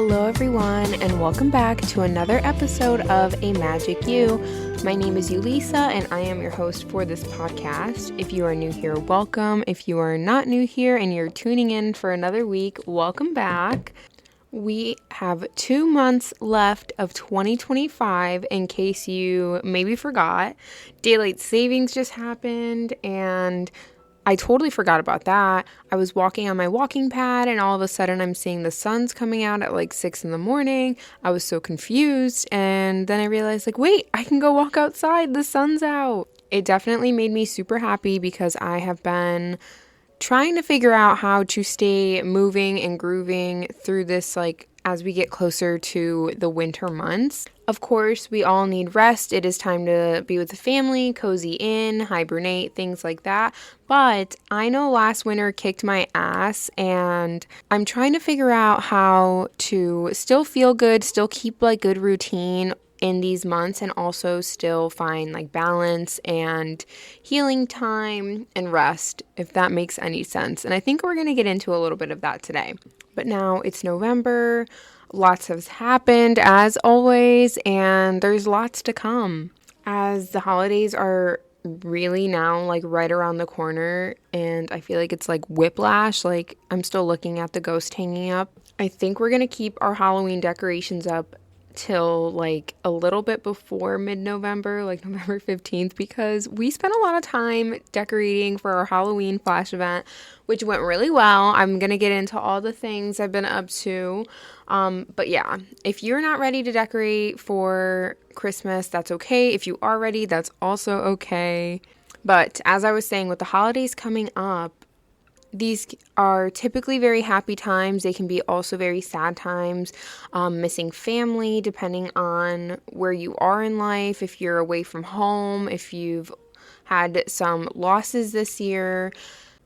Hello everyone, and welcome back to another episode of A Magic You. My name is Yulisa and I am your host for this podcast. If you are new here, welcome. If you are not new here and you're tuning in for another week, welcome back. We have 2 months left of 2025 in case you maybe forgot. Daylight savings just happened and I totally forgot about that. I was walking on my walking pad and all of a sudden I'm seeing the sun's coming out at like 6 in the morning. I was so confused and then I realized wait, I can go walk outside. The sun's out. It definitely made me super happy because I have been trying to figure out how to stay moving and grooving through this as we get closer to the winter months. Of course, we all need rest. It is time to be with the family, cozy in, hibernate, things like that. But I know last winter kicked my ass and I'm trying to figure out how to still feel good, still keep good routine in these months and also still find balance and healing time and rest, if that makes any sense. And I think we're going to get into a little bit of that today. But now it's November, lots has happened as always, and there's lots to come. As the holidays are really now right around the corner, and I feel it's whiplash, I'm still looking at the ghost hanging up. I think we're going to keep our Halloween decorations up till a little bit before mid-November, November 15th, because we spent a lot of time decorating for our Halloween flash event, which went really well. I'm gonna get into all the things I've been up to, but yeah, if you're not ready to decorate for Christmas, that's okay. If you are ready, that's also okay. But as I was saying, with the holidays coming up, these are typically very happy times. They can be also very sad times, missing family, depending on where you are in life, if you're away from home, if you've had some losses this year,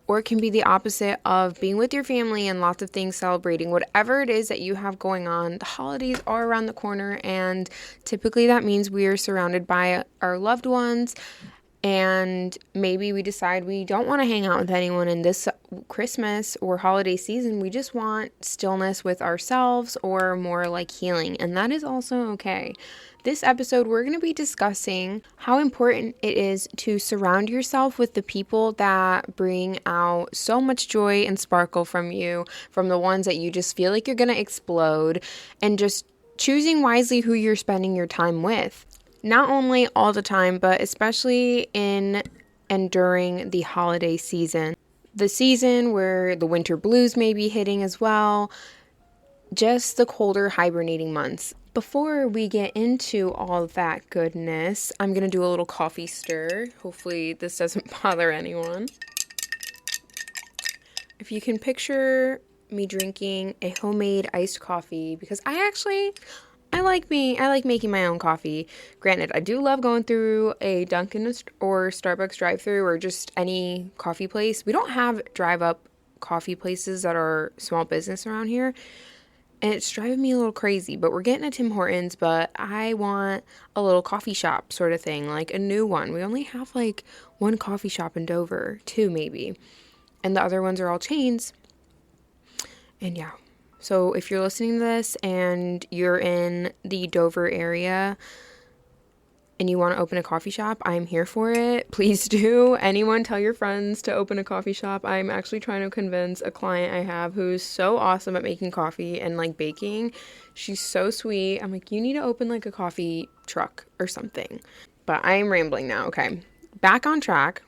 or it can be the opposite of being with your family and lots of things celebrating. Whatever it is that you have going on, the holidays are around the corner, and typically that means we are surrounded by our loved ones. And maybe we decide we don't want to hang out with anyone in this Christmas or holiday season. We just want stillness with ourselves or more healing. And that is also okay. This episode, we're going to be discussing how important it is to surround yourself with the people that bring out so much joy and sparkle from you, from the ones that you just feel like you're going to explode, and just choosing wisely who you're spending your time with. Not only all the time, but especially in and during the holiday season. The season where the winter blues may be hitting as well. Just the colder hibernating months. Before we get into all of that goodness, I'm going to do a little coffee stir. Hopefully this doesn't bother anyone. If you can picture me drinking a homemade iced coffee, because I like making my own coffee. Granted, I do love going through a Dunkin' or Starbucks drive-thru or just any coffee place. We don't have drive-up coffee places that are small business around here, and it's driving me a little crazy. But we're getting a Tim Hortons, but I want a little coffee shop sort of thing, a new one. We only have one coffee shop in Dover, 2 maybe, and the other ones are all chains. And yeah. So if you're listening to this and you're in the Dover area and you want to open a coffee shop, I'm here for it. Please do. Anyone, tell your friends to open a coffee shop. I'm actually trying to convince a client I have who's so awesome at making coffee and baking. She's so sweet. I'm you need to open a coffee truck or something. But I am rambling now. Okay, back on track.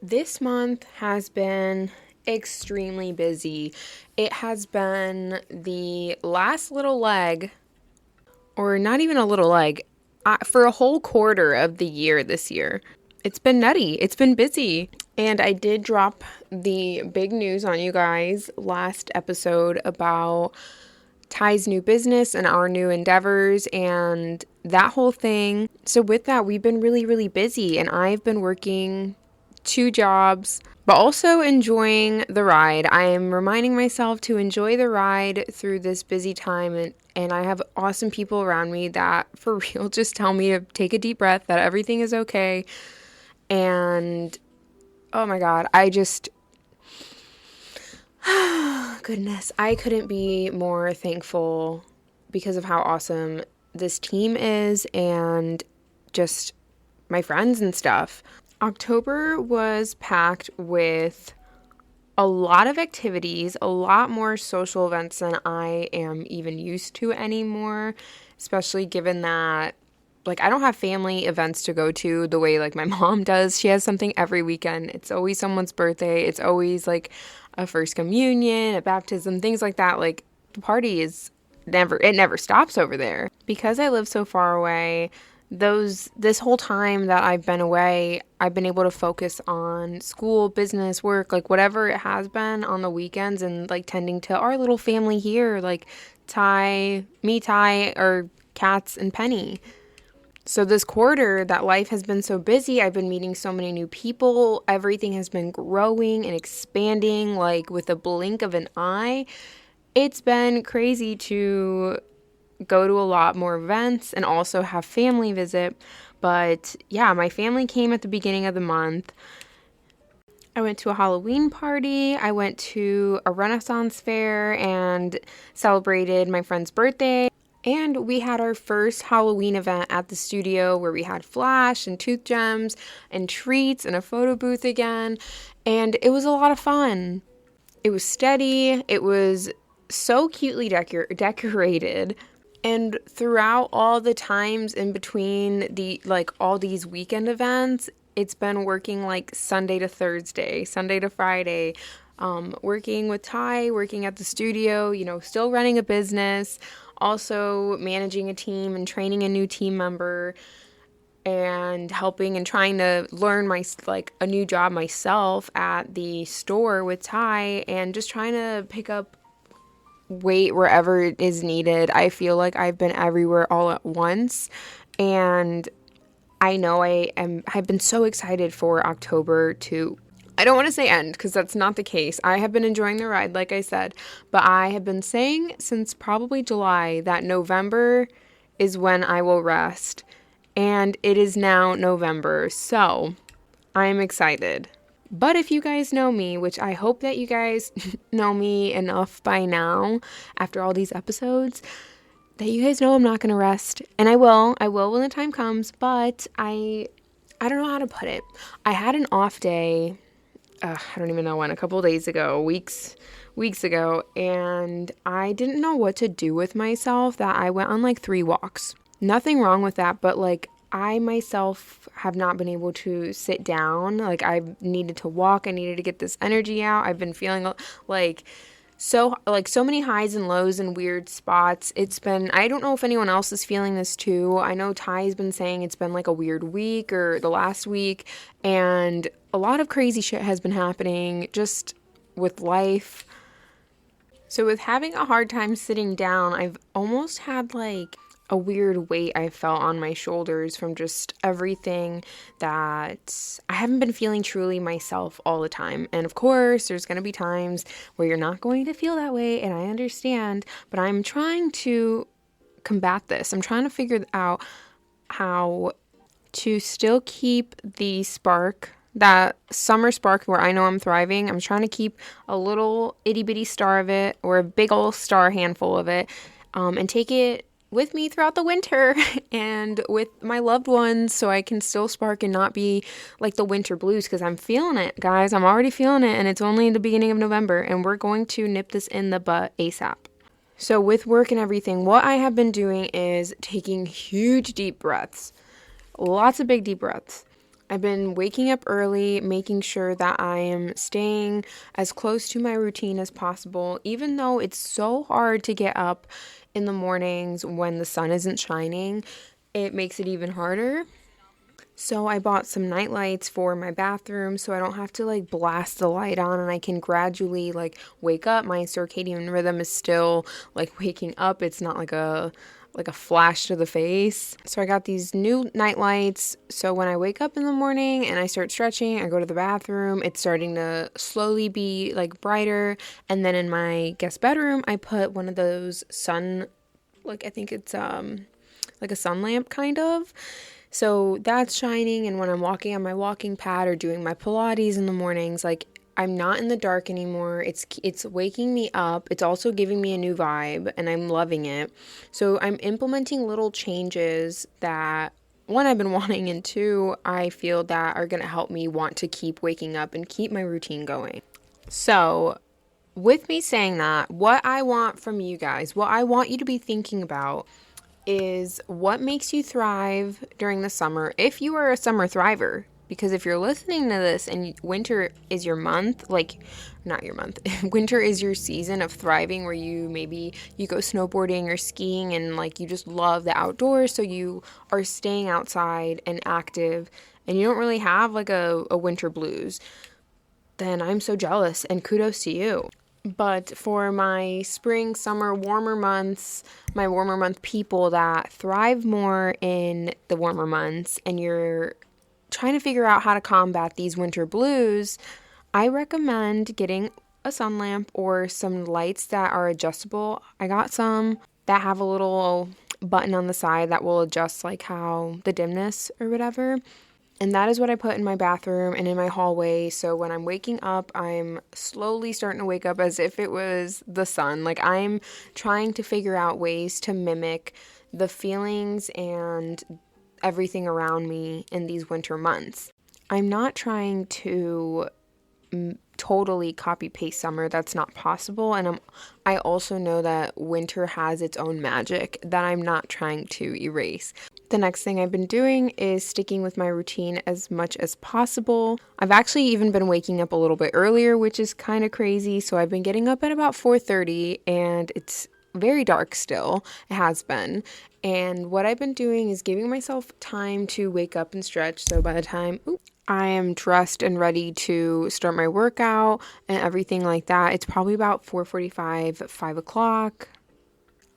This month has been extremely busy. It has been the last little leg, or not even a little leg, for a whole quarter of the year this year. It's been nutty. It's been busy. And I did drop the big news on you guys last episode about Ty's new business and our new endeavors and that whole thing. So with that, we've been really, really busy, and I've been working 2 jobs, but also enjoying the ride. I am reminding myself to enjoy the ride through this busy time, and I have awesome people around me that for real just tell me to take a deep breath, that everything is okay. And oh my God, goodness, I couldn't be more thankful because of how awesome this team is and just my friends and stuff. October was packed with a lot of activities, a lot more social events than I am even used to anymore, especially given that like I don't have family events to go to the way like my mom does. She has something every weekend. It's always someone's birthday. It's always like a first communion, a baptism, things like that. Like the party is it never stops over there. Because I live so far away, this whole time that I've been away, I've been able to focus on school, business, work, like whatever it has been on the weekends and like tending to our little family here, like Ty, or Cats and Penny. So this quarter that life has been so busy, I've been meeting so many new people. Everything has been growing and expanding like with a blink of an eye. It's been crazy to go to a lot more events and also have family visit. But yeah, my family came at the beginning of the month. I went to a Halloween party. I went to a Renaissance fair and celebrated my friend's birthday. And we had our first Halloween event at the studio where we had flash and tooth gems and treats and a photo booth again. And it was a lot of fun. It was steady. It was so cutely decorated. And throughout all the times in between all these weekend events, it's been working like Sunday to Thursday, Sunday to Friday, working with Ty, working at the studio, still running a business, also managing a team and training a new team member and helping and trying to learn a new job myself at the store with Ty and just trying to pick up weight wherever it is needed. I feel like I've been everywhere all at once, and I know I've been so excited for October to, I don't want to say end because that's not the case. I have been enjoying the ride, like I said, but I have been saying since probably July that November is when I will rest, and it is now November, so I'm excited. But if you guys know me, which I hope that you guys know me enough by now after all these episodes, that you guys know I'm not going to rest. And I will when the time comes, but I don't know how to put it. I had an off day, I don't even know when, a couple of days ago, weeks ago, and I didn't know what to do with myself, that I went on like 3 walks. Nothing wrong with that, but like I myself have not been able to sit down. Like I needed to walk. I needed to get this energy out. I've been feeling so many highs and lows and weird spots. I don't know if anyone else is feeling this too. I know Ty's been saying it's been like a weird week or the last week, and a lot of crazy shit has been happening just with life. So with having a hard time sitting down, I've almost had like a weird weight I felt on my shoulders from just everything that I haven't been feeling truly myself all the time. And of course, there's going to be times where you're not going to feel that way, and I understand, but I'm trying to combat this. I'm trying to figure out how to still keep the spark, that summer spark where I know I'm thriving. I'm trying to keep a little itty bitty star of it, or a big old star handful of it, and take it with me throughout the winter and with my loved ones, so I can still spark and not be like the winter blues, because I'm feeling it, guys. I'm already feeling it, and it's only the beginning of November, and we're going to nip this in the butt ASAP. So with work and everything, what I have been doing is taking huge deep breaths, lots of big deep breaths. I've been waking up early, making sure that I am staying as close to my routine as possible, even though it's so hard to get up in the mornings when the sun isn't shining. It makes it even harder. So I bought some night lights for my bathroom so I don't have to like blast the light on, and I can gradually like wake up. My circadian rhythm is still like waking up. It's not like a flash to the face. So I got these new night lights. So when I wake up in the morning and I start stretching, I go to the bathroom, it's starting to slowly be like brighter. And then in my guest bedroom, I put one of those I think it's like a sun lamp kind of. So that's shining. And when I'm walking on my walking pad or doing my Pilates in the mornings, like I'm not in the dark anymore. It's waking me up. It's also giving me a new vibe, and I'm loving it. So I'm implementing little changes that, one, I've been wanting, and two, I feel that are going to help me want to keep waking up and keep my routine going. So with me saying that, what I want from you guys, what I want you to be thinking about is what makes you thrive during the summer, if you are a summer thriver. Because if you're listening to this and winter is your month, like, not your month, winter is your season of thriving, where you go snowboarding or skiing and like you just love the outdoors, so you are staying outside and active and you don't really have like a winter blues, then I'm so jealous and kudos to you. But for my spring, summer, warmer months, my warmer month people that thrive more in the warmer months, and you're trying to figure out how to combat these winter blues, I recommend getting a sun lamp or some lights that are adjustable. I got some that have a little button on the side that will adjust like how the dimness or whatever. And that is what I put in my bathroom and in my hallway. So when I'm waking up, I'm slowly starting to wake up as if it was the sun. Like, I'm trying to figure out ways to mimic the feelings and everything around me in these winter months. I'm not trying to totally copy paste summer. That's not possible. And I also know that winter has its own magic that I'm not trying to erase. The next thing I've been doing is sticking with my routine as much as possible. I've actually even been waking up a little bit earlier, which is kind of crazy. So I've been getting up at about 4:30, and it's very dark still. It has been. And what I've been doing is giving myself time to wake up and stretch. So by the time I am dressed and ready to start my workout and everything like that, it's probably about 4:45, 5 o'clock.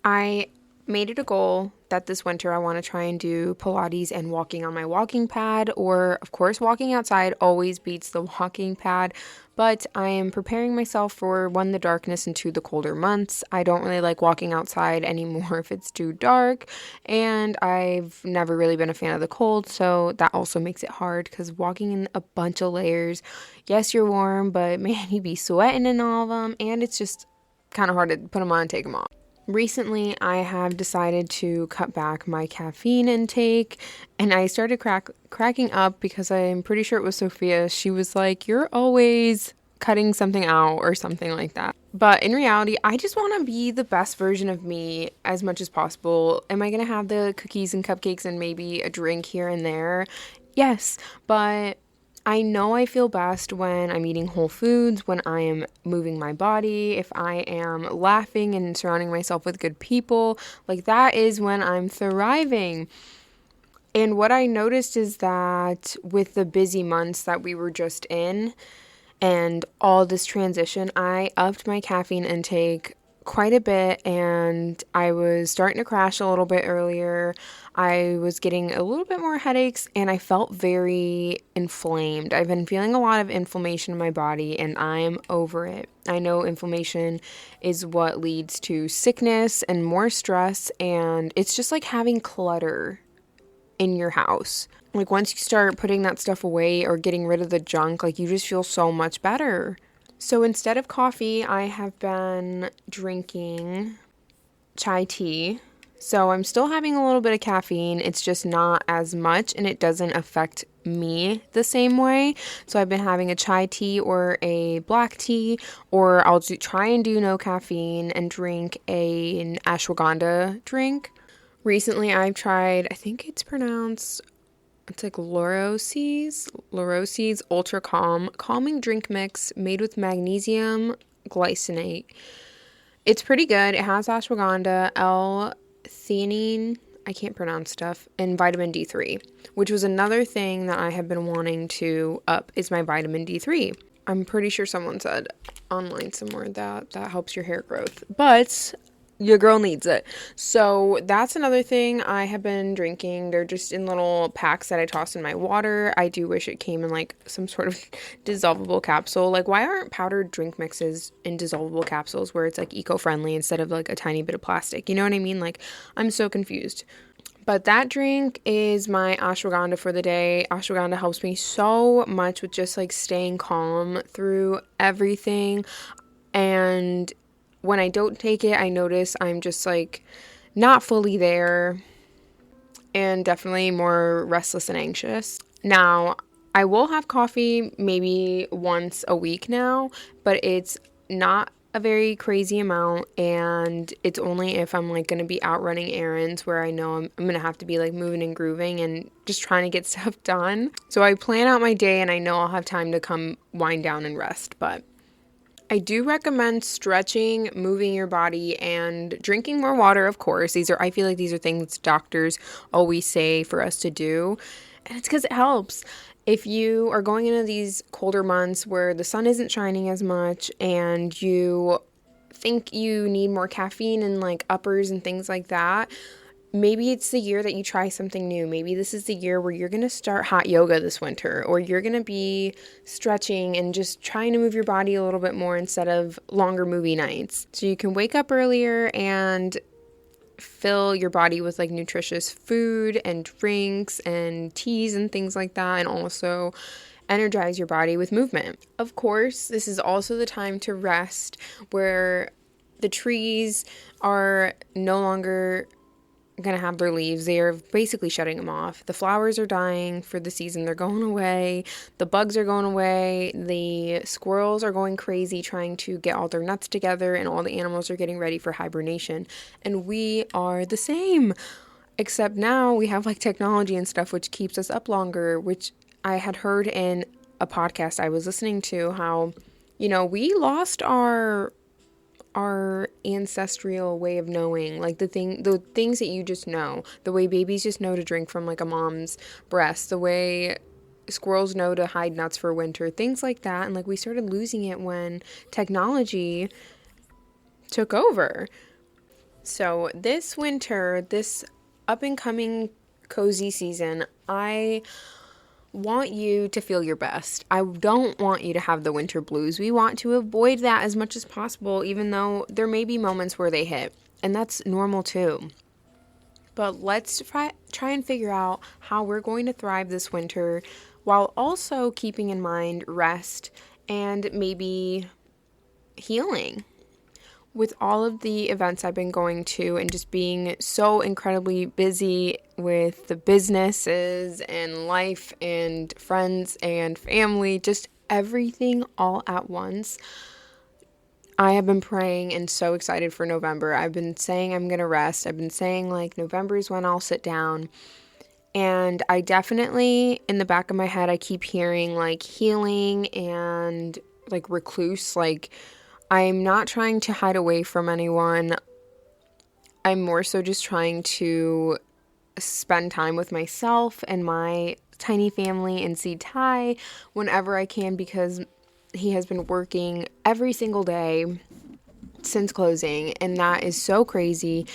I made it a goal that this winter I want to try and do Pilates and walking on my walking pad, or of course walking outside always beats the walking pad, but I am preparing myself for, one, the darkness, and two, the colder months. I don't really like walking outside anymore if it's too dark, and I've never really been a fan of the cold, so that also makes it hard because walking in a bunch of layers, yes, you're warm, but man, you be sweating in all of them, and it's just kind of hard to put them on and take them off. Recently, I have decided to cut back my caffeine intake, and I started cracking up because I'm pretty sure it was Sophia. She was like, "You're always cutting something out," or something like that. But in reality, I just want to be the best version of me as much as possible. Am I going to have the cookies and cupcakes and maybe a drink here and there? Yes, but I know I feel best when I'm eating whole foods, when I am moving my body, if I am laughing and surrounding myself with good people. Like, that is when I'm thriving. And what I noticed is that with the busy months that we were just in and all this transition, I upped my caffeine intake quite a bit, and I was starting to crash a little bit earlier. I was getting a little bit more headaches, and I felt very inflamed. I've been feeling a lot of inflammation in my body, and I'm over it. I know inflammation is what leads to sickness and more stress, and it's just like having clutter in your house. Like, once you start putting that stuff away or getting rid of the junk, like, you just feel so much better. So instead of coffee, I have been drinking chai tea. So I'm still having a little bit of caffeine. It's just not as much, and it doesn't affect me the same way. So I've been having a chai tea or a black tea, or I'll try and do no caffeine and drink an ashwagandha drink. Recently, I've tried, I think it's like Lorose's Ultra Calming Drink Mix made with magnesium glycinate. It's pretty good. It has ashwagandha, L-theanine, I can't pronounce stuff, and vitamin D3, which was another thing that I have been wanting to up, is my vitamin D3. I'm pretty sure someone said online somewhere that helps your hair growth, but your girl needs it. So that's another thing I have been drinking. They're just in little packs that I toss in my water. I do wish it came in like some sort of dissolvable capsule. Like, why aren't powdered drink mixes in dissolvable capsules where it's like eco-friendly instead of like a tiny bit of plastic? You know what I mean? Like, I'm so confused. But that drink is my ashwagandha for the day. Ashwagandha helps me so much with just like staying calm through everything. And when I don't take it, I notice I'm just like not fully there and definitely more restless and anxious. Now, I will have coffee maybe once a week now, but it's not a very crazy amount, and it's only if I'm like going to be out running errands where I know I'm going to have to be like moving and grooving and just trying to get stuff done. So I plan out my day and I know I'll have time to come wind down and rest, but I do recommend stretching, moving your body, and drinking more water, of course. I feel like these are things doctors always say for us to do, and it's because it helps. If you are going into these colder months where the sun isn't shining as much and you think you need more caffeine and like uppers and things like that, maybe it's the year that you try something new. Maybe this is the year where you're going to start hot yoga this winter, or you're going to be stretching and just trying to move your body a little bit more instead of longer movie nights. So you can wake up earlier and fill your body with like nutritious food and drinks and teas and things like that, and also energize your body with movement. Of course, this is also the time to rest, where the trees are no longer going to have their leaves. They are basically shutting them off. The flowers are dying for the season. They're going away. The bugs are going away. The squirrels are going crazy trying to get all their nuts together, and all the animals are getting ready for hibernation. And we are the same, except now we have like technology and stuff which keeps us up longer, which I had heard in a podcast I was listening to, how, we lost our ancestral way of knowing, like the things that you just know, the way babies just know to drink from like a mom's breast, the way squirrels know to hide nuts for winter, things like that. And like we started losing it when technology took over. So this winter, this up and coming cozy season, I want you to feel your best. I don't want you to have the winter blues. We want to avoid that as much as possible, even though there may be moments where they hit, and that's normal too. But let's try and figure out how we're going to thrive this winter while also keeping in mind rest and maybe healing. With all of the events I've been going to and just being so incredibly busy with the businesses and life and friends and family, just everything all at once, I have been praying and so excited for November. I've been saying I'm going to rest. I've been saying like November is when I'll sit down. And I definitely, in the back of my head, I keep hearing like healing and like recluse, like I'm not trying to hide away from anyone. I'm more so just trying to spend time with myself and my tiny family and see Ty whenever I can, because he has been working every single day since closing, and that is so crazy.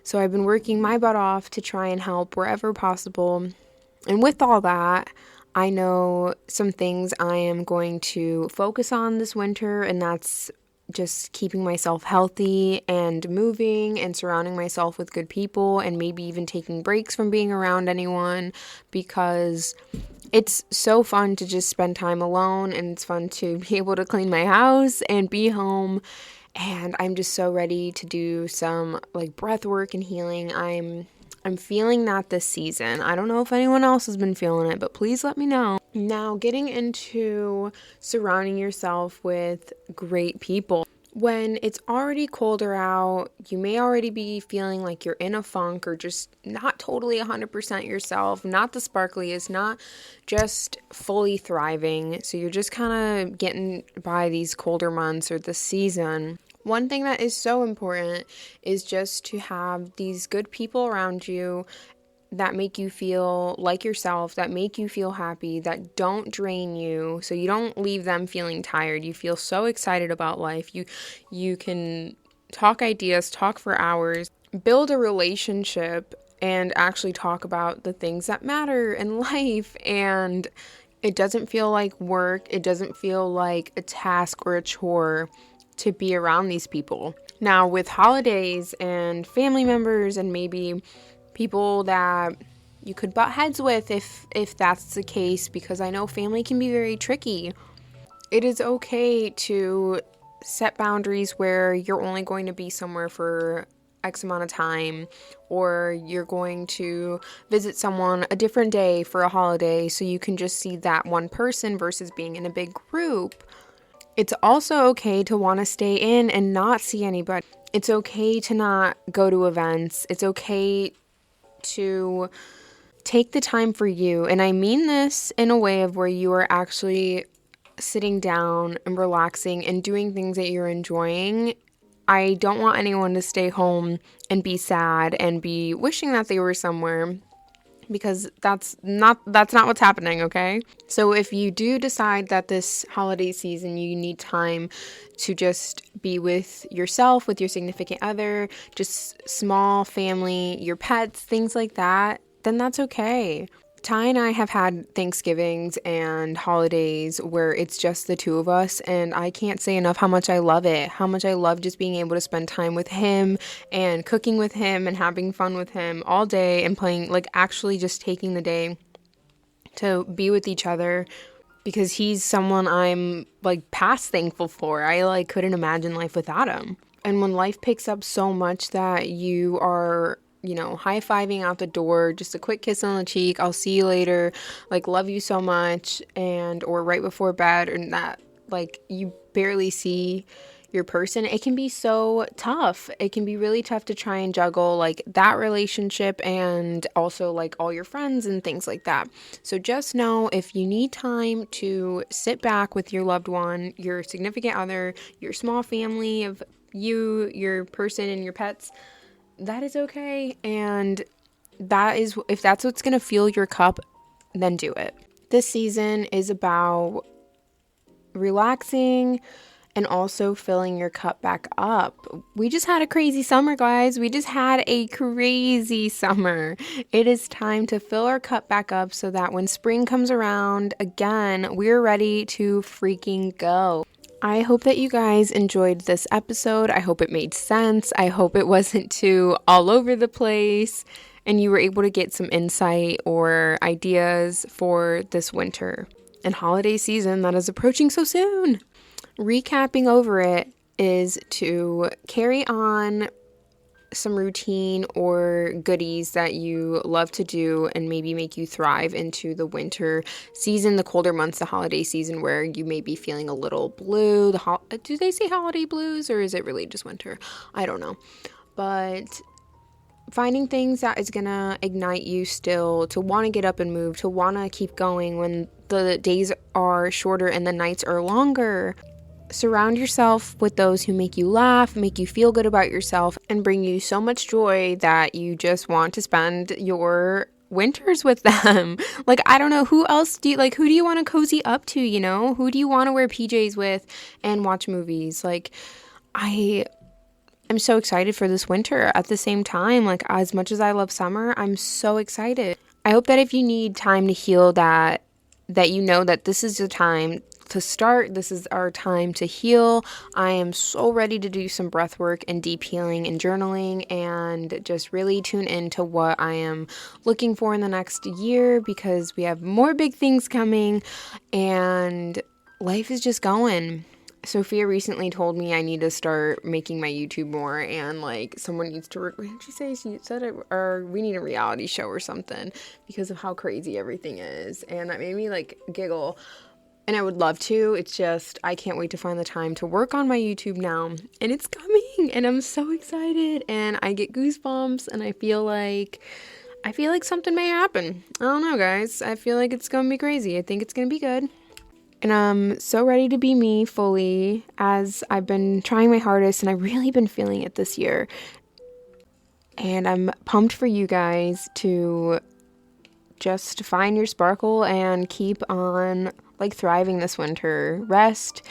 So I've been working my butt off to try and help wherever possible. And with all that, I know some things I am going to focus on this winter, and that's just keeping myself healthy and moving and surrounding myself with good people, and maybe even taking breaks from being around anyone, because it's so fun to just spend time alone, and it's fun to be able to clean my house and be home. And I'm just so ready to do some like breath work and healing. I'm feeling that this season. I don't know if anyone else has been feeling it, but please let me know. Now, getting into surrounding yourself with great people. When it's already colder out, you may already be feeling like you're in a funk or just not totally 100% yourself, not the sparkliest, not just fully thriving. So you're just kind of getting by these colder months or this season. One thing that is so important is just to have these good people around you that make you feel like yourself, that make you feel happy, that don't drain you, so you don't leave them feeling tired. You feel so excited about life. You can talk ideas, talk for hours, build a relationship, and actually talk about the things that matter in life. And it doesn't feel like work. It doesn't feel like a task or a chore to be around these people. Now, with holidays and family members and maybe people that you could butt heads with if that's the case, because I know family can be very tricky. It is okay to set boundaries where you're only going to be somewhere for X amount of time, or you're going to visit someone a different day for a holiday so you can just see that one person versus being in a big group. It's also okay to want to stay in and not see anybody. It's okay to not go to events. It's okay to take the time for you. And I mean this in a way of where you are actually sitting down and relaxing and doing things that you're enjoying. I don't want anyone to stay home and be sad and be wishing that they were somewhere, because that's not what's happening, okay? So if you do decide that this holiday season you need time to just be with yourself, with your significant other, just small family, your pets, things like that, then that's okay. Ty and I have had Thanksgivings and holidays where it's just the two of us, and I can't say enough how much I love it, how much I love just being able to spend time with him and cooking with him and having fun with him all day and playing, like actually just taking the day to be with each other, because he's someone I'm like past thankful for. I like couldn't imagine life without him. And when life picks up so much that you are, high-fiving out the door, just a quick kiss on the cheek, I'll see you later, like, love you so much, or right before bed, and that, like, you barely see your person, it can be so tough. It can be really tough to try and juggle, like, that relationship and also, like, all your friends and things like that. So just know, if you need time to sit back with your loved one, your significant other, your small family of you, your person, and your pets, that is okay, and that is, if that's what's going to fill your cup, then do it. This season is about relaxing and also filling your cup back up. We just had a crazy summer, guys. We just had a crazy summer. It is time to fill our cup back up so that when spring comes around again, we're ready to freaking go. I hope that you guys enjoyed this episode. I hope it made sense. I hope it wasn't too all over the place and you were able to get some insight or ideas for this winter and holiday season that is approaching so soon. Recapping over it is to carry on some routine or goodies that you love to do and maybe make you thrive into the winter season, the colder months, the holiday season, where you may be feeling a little blue. Do they say holiday blues, or is it really just winter? I don't know. But finding things that is gonna ignite you still to want to get up and move, to want to keep going when the days are shorter and the nights are longer. Surround yourself with those who make you laugh, make you feel good about yourself, and bring you so much joy that you just want to spend your winters with them. Like, I don't know, who do you want to cozy up to, Who do you want to wear PJs with and watch movies? Like, I am so excited for this winter. At the same time, like, as much as I love summer, I'm so excited. I hope that if you need time to heal, that you know that this is the time to start. This is our time to heal. I am so ready to do some breath work and deep healing and journaling and just really tune into what I am looking for in the next year, because we have more big things coming and life is just going. Sophia recently told me I need to start making my YouTube more, and like someone needs to what did she say? She said it, or we need a reality show or something because of how crazy everything is, and that made me like giggle. And I would love to. It's just, I can't wait to find the time to work on my YouTube now. And it's coming. And I'm so excited. And I get goosebumps. And I feel like something may happen. I don't know, guys. I feel like it's going to be crazy. I think it's going to be good. And I'm so ready to be me fully, as I've been trying my hardest. And I've really been feeling it this year. And I'm pumped for you guys to just find your sparkle and keep on like thriving this winter. Rest,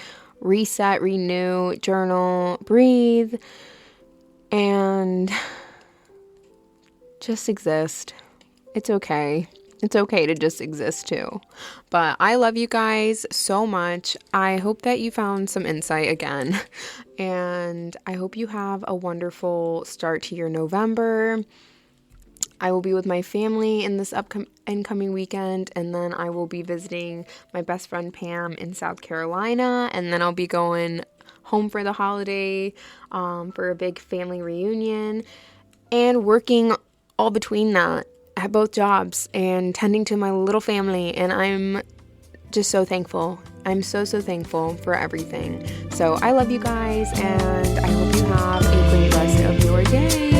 reset, renew, journal, breathe, and just exist. It's okay. It's okay to just exist too. But I love you guys so much. I hope that you found some insight again. And I hope you have a wonderful start to your November. I will be with my family in this incoming weekend, and then I will be visiting my best friend Pam in South Carolina, and then I'll be going home for the holiday for a big family reunion, and working all between that at both jobs and tending to my little family, and I'm just so thankful. I'm so thankful for everything. So I love you guys, and I hope you have a great rest of your day.